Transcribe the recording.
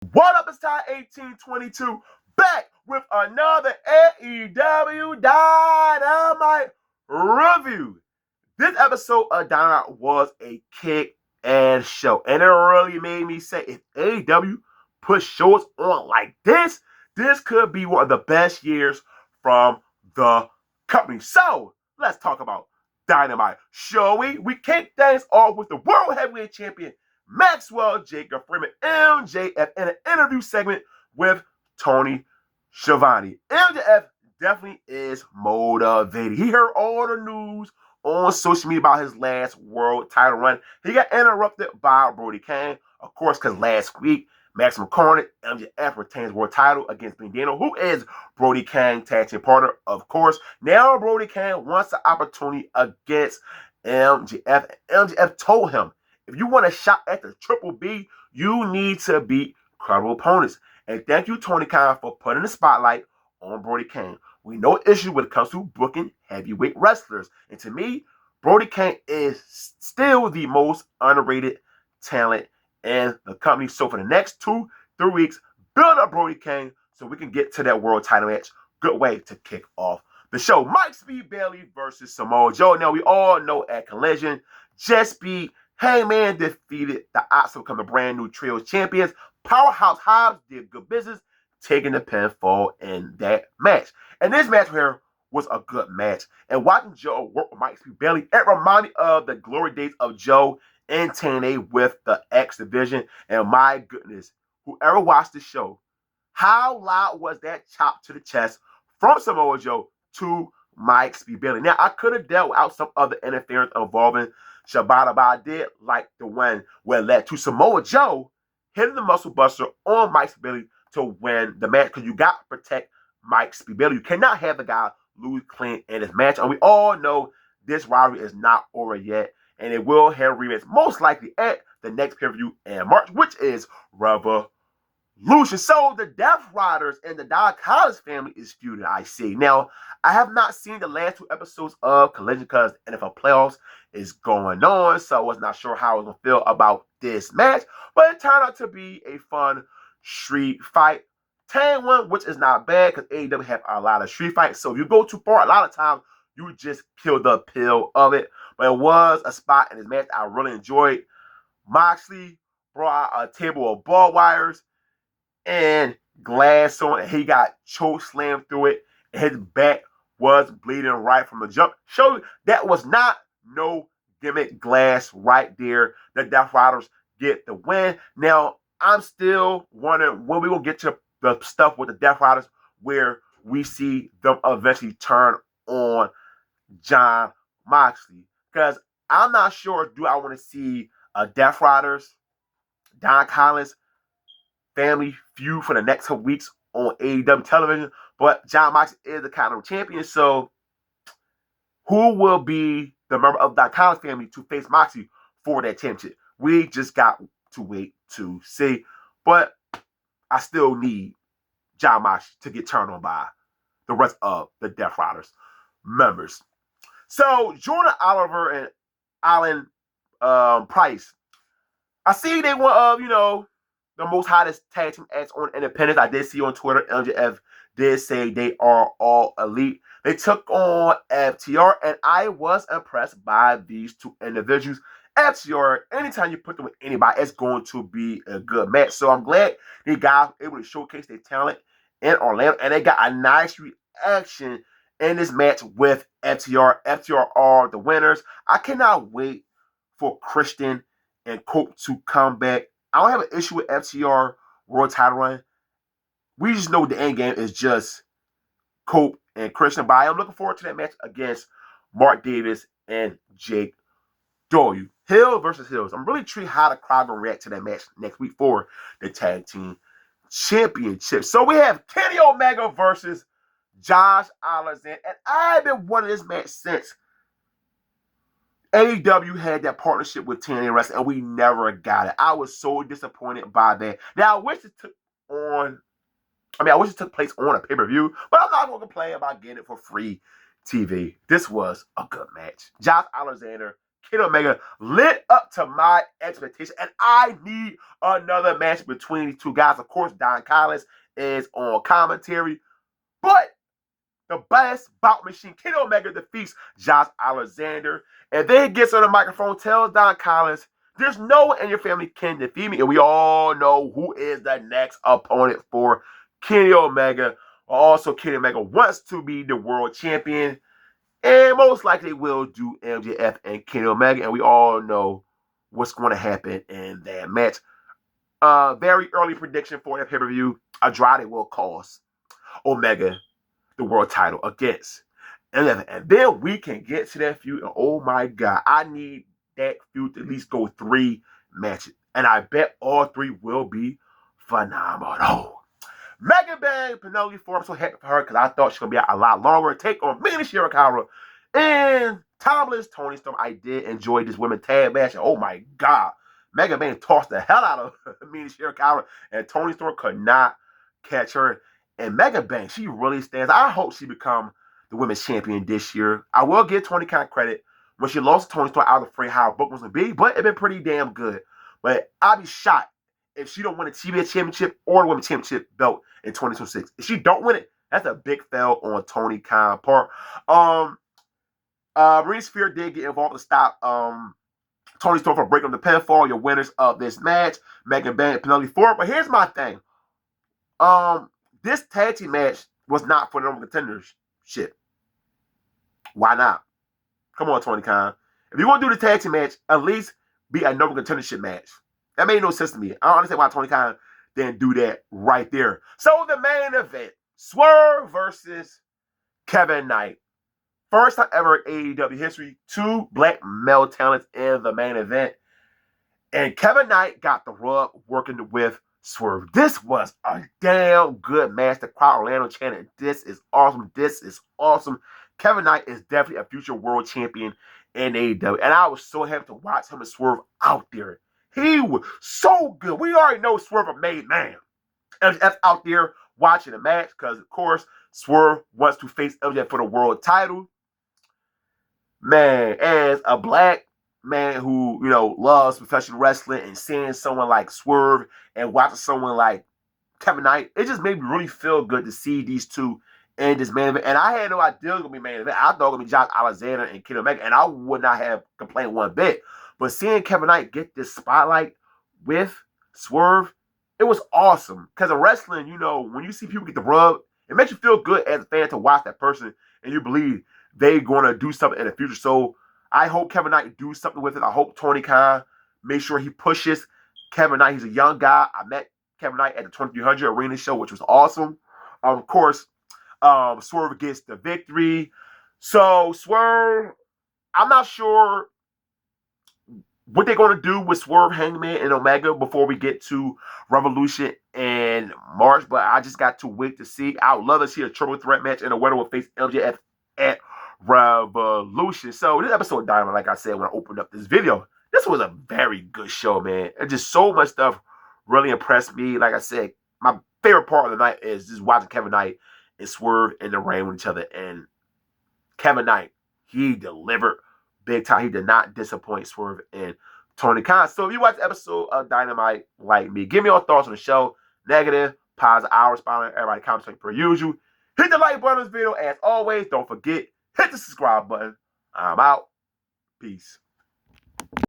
What up, it's Time 1822, back with another AEW Dynamite review. This episode of Dynamite was a kick-ass show, and it really made me say, if AEW puts shows on like this could be one of the best years from the company. So, let's talk about Dynamite, shall we? We kick things off with the World Heavyweight Champion Maxwell Jacob Freeman, MJF, in an interview segment with Tony Schiavone. MJF definitely is motivated. He heard all the news on social media about his last world title run. He got interrupted by Brody King, of course, because last week, Maximum Carnage, MJF retains world title against Bandano, who is Brody King tag team partner, of course. Now Brody King wants the opportunity against MJF. MJF told him, if you want a shot at the Triple B, you need to beat credible opponents. And thank you, Tony Khan, for putting the spotlight on Brody King. We know issue when it comes to booking heavyweight wrestlers. And to me, Brody King is still the most underrated talent in the company. So for the next 2-3 weeks, build up Brody King so we can get to that world title match. Good way to kick off the show. Mike Speed Bailey versus Samoa Joe. Now, we all know at Collision, Jet Speed Hangman defeated the Ops to become the brand new Trios champions. Powerhouse Hobbs did good business, taking the pinfall in that match. And this match here was a good match. And watching Joe work with Mike Speed Bailey, it reminded me of the glory days of Joe and TNA with the X Division. And my goodness, whoever watched the show, how loud was that chop to the chest from Samoa Joe to Mike Speed Bailey? Now, I could have dealt without some other interference involving Shibata, but I did like the one where it led to Samoa Joe hitting the muscle buster on Mike Speed Bailey to win the match, because you got to protect Mike Speed Bailey. You cannot have the guy lose clean in his match. And we all know this rivalry is not over yet, and it will have rematch most likely at the next pay-per-view in March, which is Revolution. So the Death Riders and the Don Collins family is feuding, I see. Now, I have not seen the last 2 episodes of Collision because NFL playoffs is going on, so I was not sure how I was going to feel about this match, but it turned out to be a fun street fight. 10-1, which is not bad because AEW have a lot of street fights, so if you go too far, a lot of times you just kill the pill of it. But it was a spot in this match I really enjoyed. Moxley brought out a table of barbed wires and glass on, and he got choke slammed through it, and his back was bleeding right from the jump. Show you that was not no gimmick glass right there. The Death Riders get the win. Now, I'm still wondering when we will get to the stuff with the Death Riders where we see them eventually turn on Jon Moxley, because I'm not sure, do I want to see a Death Riders, Don Collins family feud for the next couple weeks on AEW television? But Jon Moxley is the Continental Champion, so who will be the member of the Don Collins family to face Moxley for that championship? We just got to wait to see. But I still need Jon Moxley to get turned on by the rest of the Death Riders members. So Jordan Oliver and Alan Price, I see they were the most hottest tag team acts on Independence. I did see on Twitter, MJF did say they are all elite. They took on FTR, and I was impressed by these 2 individuals. FTR, anytime you put them with anybody, it's going to be a good match. So I'm glad they got able to showcase their talent in Orlando, and they got a nice reaction in this match with FTR. FTR are the winners. I cannot wait for Christian and Colt to come back. I don't have an issue with FTR World Title run. We just know the end game is just Colt and Christian. But I am looking forward to that match against Mark Davis and Jake W. Hill versus Hills. I'm really intrigued how the crowd will react to that match next week for the Tag Team Championship. So we have Kenny Omega versus Josh Alexander. And I've been wanting this match since AEW had that partnership with TNA Wrestling, and we never got it. I was so disappointed by that. Now, I wish it took place on a pay-per-view, but I'm not going to complain about getting it for free TV. This was a good match. Josh Alexander Kenny Omega lit up to my expectation, and I need another match between these two guys. Of course, Don Callis is on commentary, but the best bout machine, Kenny Omega, defeats Josh Alexander, and then he gets on the microphone, tells Don Callis, there's no one in your family can defeat me, and we all know who is the next opponent for Kenny Omega. Also, Kenny Omega wants to be the world champion, and most likely will do MJF and Kenny Omega, and we all know what's going to happen in that match. Very early prediction for the pay-per-view, Andrade will cost Omega the world title against MJF, and then we can get to that feud. And oh my God, I need that feud to at least go 3 matches, and I bet all 3 will be phenomenal. Megan Bang, Penelope Ford, I'm so happy for her because I thought she was going to be a lot longer. Take on Mina Shirakawa and Tomless Tony Storm. I did enjoy this women's tag match. And oh my God, Megan Bang tossed the hell out of Mina Shirakawa, and Tony Storm could not catch her. And Megan Bang, she really stands. I hope she become the women's champion this year. I will give Tony Khan credit. When she lost to Tony Storm, I was afraid how her book was going to be, but it's been pretty damn good. But I'd be shocked if she don't win a TBS championship or the women's championship belt in 2026. If she don't win it, that's a big fail on Tony Khan part. Maurice Spear did get involved to stop Tony Storm from breaking the pinfall. Your winners of this match, Megan Bang and Penelope Ford. But here's my thing. This tag team match was not for the number contendership. Why not? Come on, Tony Khan. If you want to do the tag team match, at least be a number contendership match. That made no sense to me. I don't understand why Tony Khan didn't do that right there. So the main event, Swerve versus Kevin Knight. First time ever in AEW history, 2 black male talents in the main event. And Kevin Knight got the rub working with Swerve. This was a damn good match. The crowd Orlando chanted, this is awesome. This is awesome. Kevin Knight is definitely a future world champion in AEW. And I was so happy to watch him and Swerve out there. He was so good. We already know Swerve a made man. MJF out there watching the match because, of course, Swerve wants to face MJF for the world title. Man, as a black man who, loves professional wrestling and seeing someone like Swerve and watching someone like Kevin Knight, it just made me really feel good to see these two in this main event. And I had no idea it was going to be main event. I thought it was going to be Josh Alexander and Kenny Omega, and I would not have complained one bit. But seeing Kevin Knight get this spotlight with Swerve, it was awesome. Because in wrestling, when you see people get the rub, it makes you feel good as a fan to watch that person and you believe they're going to do something in the future. So I hope Kevin Knight do something with it. I hope Tony Khan make sure he pushes Kevin Knight. He's a young guy. I met Kevin Knight at the 2300 Arena show, which was awesome. Of course, Swerve gets the victory. So Swerve, I'm not sure what they're going to do with Swerve, Hangman, and Omega before we get to Revolution in March, but I just got to wait to see. I would love to see a triple threat match, and the winner will face MJF at Revolution. So this episode of Dynamite, like I said when I opened up this video, this was a very good show, man. And just so much stuff really impressed me. Like I said, my favorite part of the night is just watching Kevin Knight and Swerve in the ring with each other. And Kevin Knight, he delivered big time. He did not disappoint Swerve and Tony Khan. So if you watch the episode of Dynamite like me, give me your thoughts on the show. Negative, positive, I'll respond. Everybody comment per usual. Hit the like button on this video. As always, don't forget, hit the subscribe button. I'm out. Peace.